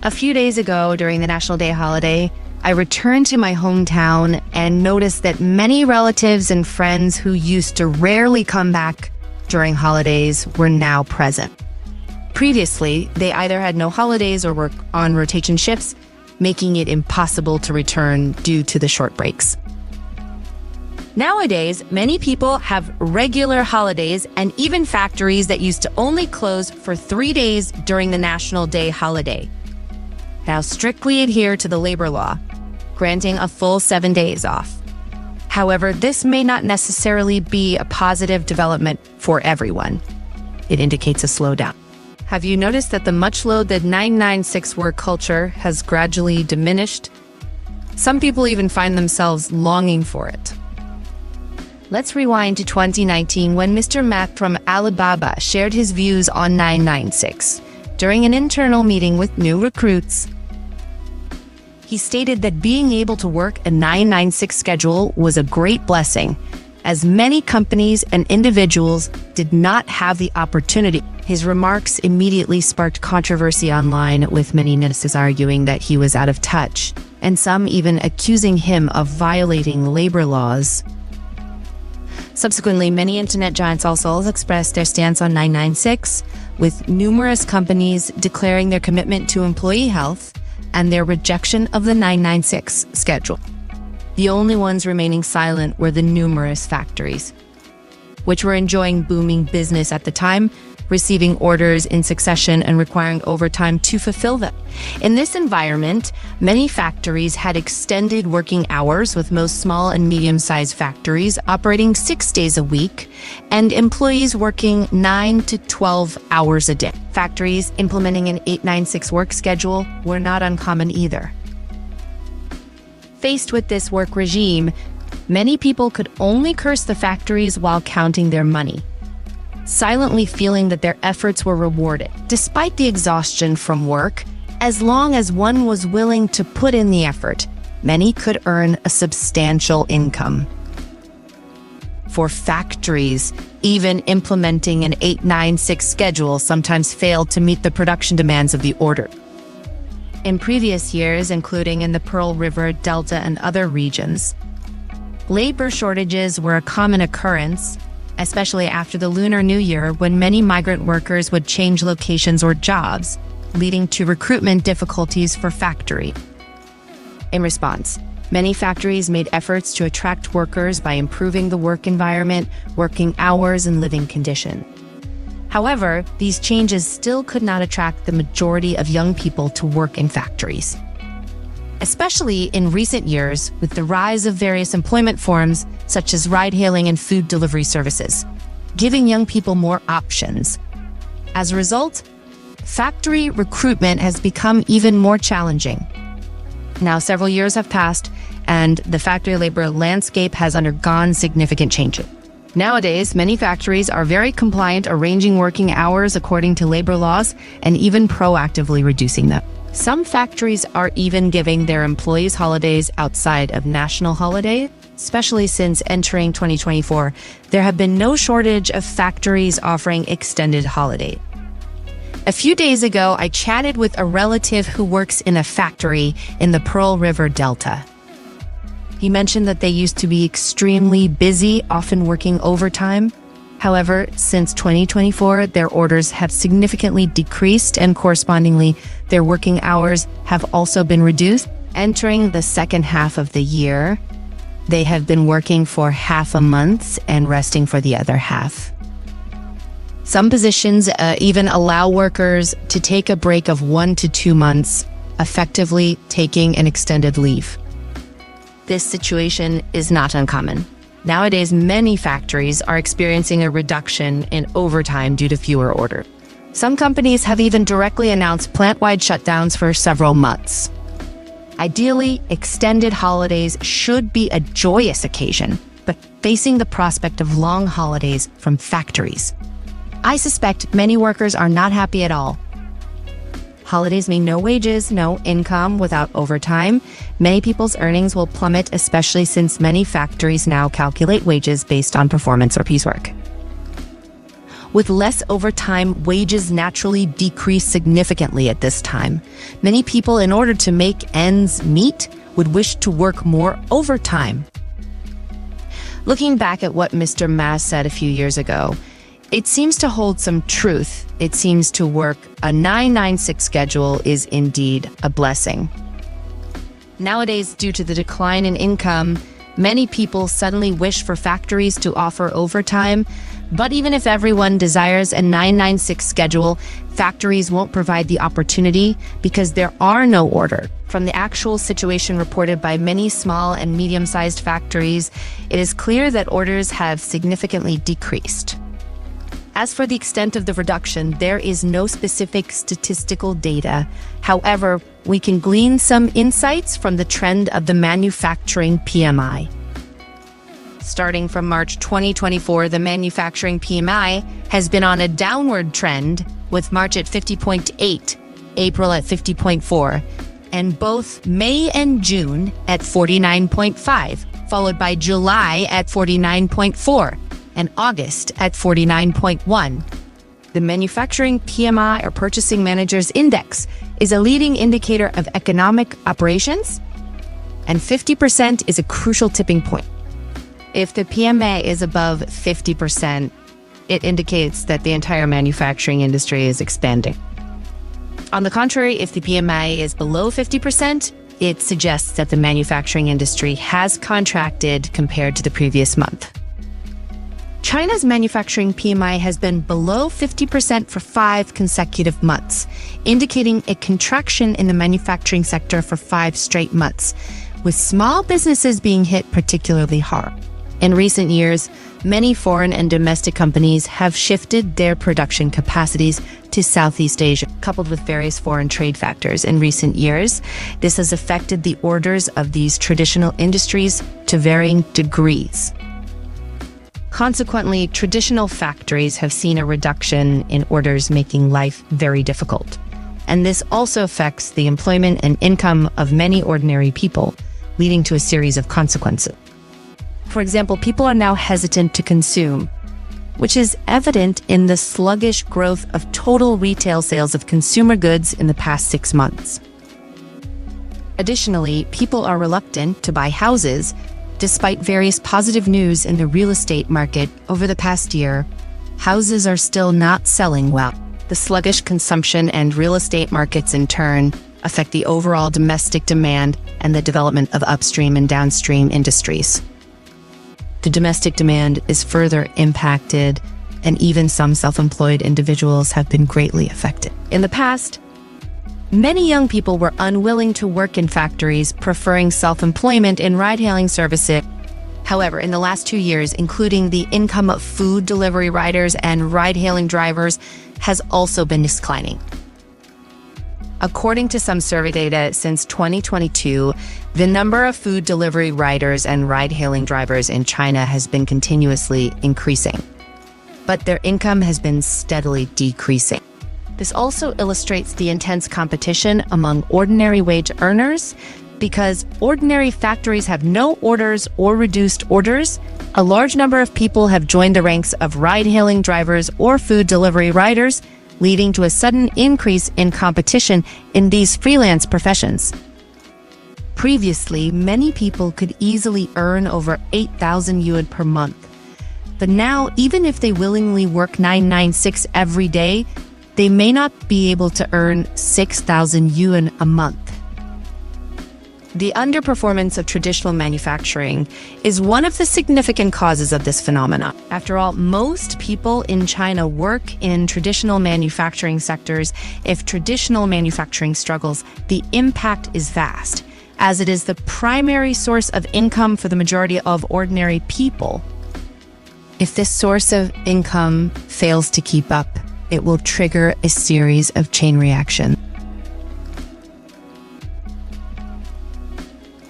A few days ago, during the National Day holiday, I returned to my hometown and noticed that many relatives and friends who used to rarely come back during holidays were now present. Previously, they either had no holidays or were on rotation shifts, making it impossible to return due to the short breaks. Nowadays, many people have regular holidays and even factories that used to only close for 3 days during the National Day holiday now strictly adhere to the labor law, granting a full 7 days off. However, this may not necessarily be a positive development for everyone. It indicates a slowdown. Have you noticed that the much-loathed 996 work culture has gradually diminished? Some people even find themselves longing for it. Let's rewind to 2019 when Mr. Matt from Alibaba shared his views on 996 during an internal meeting with new recruits. He stated that being able to work a 996 schedule was a great blessing, as many companies and individuals did not have the opportunity. His remarks immediately sparked controversy online, with many netizens arguing that he was out of touch, and some even accusing him of violating labor laws. Subsequently, many internet giants also expressed their stance on 996, with numerous companies declaring their commitment to employee health and their rejection of the 996 schedule. The only ones remaining silent were the numerous factories, which were enjoying booming business at the time, receiving orders in succession and requiring overtime to fulfill them. In this environment, many factories had extended working hours, with most small and medium-sized factories operating 6 days a week and employees working 9 to 12 hours a day. Factories implementing an 896 work schedule were not uncommon either. Faced with this work regime, many people could only curse the factories while counting their money, silently feeling that their efforts were rewarded. Despite the exhaustion from work, as long as one was willing to put in the effort, many could earn a substantial income. For factories, even implementing an 896 schedule sometimes failed to meet the production demands of the order. In previous years, including in the Pearl River Delta and other regions, labor shortages were a common occurrence, especially after the Lunar New Year, when many migrant workers would change locations or jobs, leading to recruitment difficulties for factory. In response, many factories made efforts to attract workers by improving the work environment, working hours, and living conditions. However, these changes still could not attract the majority of young people to work in factories. Especially in recent years, with the rise of various employment forms such as ride-hailing and food delivery services, giving young people more options. As a result, factory recruitment has become even more challenging. Now, several years have passed, and the factory labor landscape has undergone significant changes. Nowadays, many factories are very compliant, arranging working hours according to labor laws and even proactively reducing them. Some factories are even giving their employees holidays outside of national holiday. Especially since entering 2024, there have been no shortage of factories offering extended holiday. A few days ago, I chatted with a relative who works in a factory in the Pearl River Delta. He mentioned that they used to be extremely busy, often working overtime. However, since 2024, their orders have significantly decreased, and correspondingly, their working hours have also been reduced. Entering the second half of the year, they have been working for half a month and resting for the other half. Some positions even allow workers to take a break of 1 to 2 months, effectively taking an extended leave. This situation is not uncommon. Nowadays, many factories are experiencing a reduction in overtime due to fewer orders. Some companies have even directly announced plant-wide shutdowns for several months. Ideally, extended holidays should be a joyous occasion, but facing the prospect of long holidays from factories, I suspect many workers are not happy at all. Holidays mean no wages, no income without overtime. Many people's earnings will plummet, especially since many factories now calculate wages based on performance or piecework. With less overtime, wages naturally decrease significantly at this time. Many people, in order to make ends meet, would wish to work more overtime. Looking back at what Mr. Ma said a few years ago, it seems to hold some truth. It seems to work. A 996 schedule is indeed a blessing. Nowadays, due to the decline in income, many people suddenly wish for factories to offer overtime. But even if everyone desires a 996 schedule, factories won't provide the opportunity because there are no orders. From the actual situation reported by many small and medium-sized factories, it is clear that orders have significantly decreased. As for the extent of the reduction, there is no specific statistical data. However, we can glean some insights from the trend of the manufacturing PMI. Starting from March 2024, the manufacturing PMI has been on a downward trend, with March at 50.8, April at 50.4, and both May and June at 49.5, followed by July at 49.4, and August at 49.1. The manufacturing PMI, or Purchasing Managers Index, is a leading indicator of economic operations, and 50% is a crucial tipping point. If the PMI is above 50%, it indicates that the entire manufacturing industry is expanding. On the contrary, if the PMI is below 50%, it suggests that the manufacturing industry has contracted compared to the previous month. China's manufacturing PMI has been below 50% for 5 consecutive months, indicating a contraction in the manufacturing sector for 5 straight months, with small businesses being hit particularly hard. In recent years, many foreign and domestic companies have shifted their production capacities to Southeast Asia, coupled with various foreign trade factors. In recent years, this has affected the orders of these traditional industries to varying degrees. Consequently, traditional factories have seen a reduction in orders, making life very difficult. And this also affects the employment and income of many ordinary people, leading to a series of consequences. For example, people are now hesitant to consume, which is evident in the sluggish growth of total retail sales of consumer goods in the past 6 months. Additionally, people are reluctant to buy houses, despite various positive news in the real estate market over the past year. Houses are still not selling well. The sluggish consumption and real estate markets, in turn, affect the overall domestic demand and the development of upstream and downstream industries. The domestic demand is further impacted, and even some self-employed individuals have been greatly affected. In the past, many young people were unwilling to work in factories, preferring self-employment in ride-hailing services. However, in the last 2 years, including the income of food delivery riders and ride-hailing drivers has also been declining. According to some survey data, since 2022, the number of food delivery riders and ride-hailing drivers in China has been continuously increasing, but their income has been steadily decreasing. This also illustrates the intense competition among ordinary wage earners. Because ordinary factories have no orders or reduced orders, a large number of people have joined the ranks of ride-hailing drivers or food delivery riders, leading to a sudden increase in competition in these freelance professions. Previously, many people could easily earn over 8,000 yuan per month. But now, even if they willingly work 996 every day, they may not be able to earn 6,000 yuan a month. The underperformance of traditional manufacturing is one of the significant causes of this phenomenon. After all, most people in China work in traditional manufacturing sectors. If traditional manufacturing struggles, the impact is vast, as it is the primary source of income for the majority of ordinary people. If this source of income fails to keep up, it will trigger a series of chain reactions.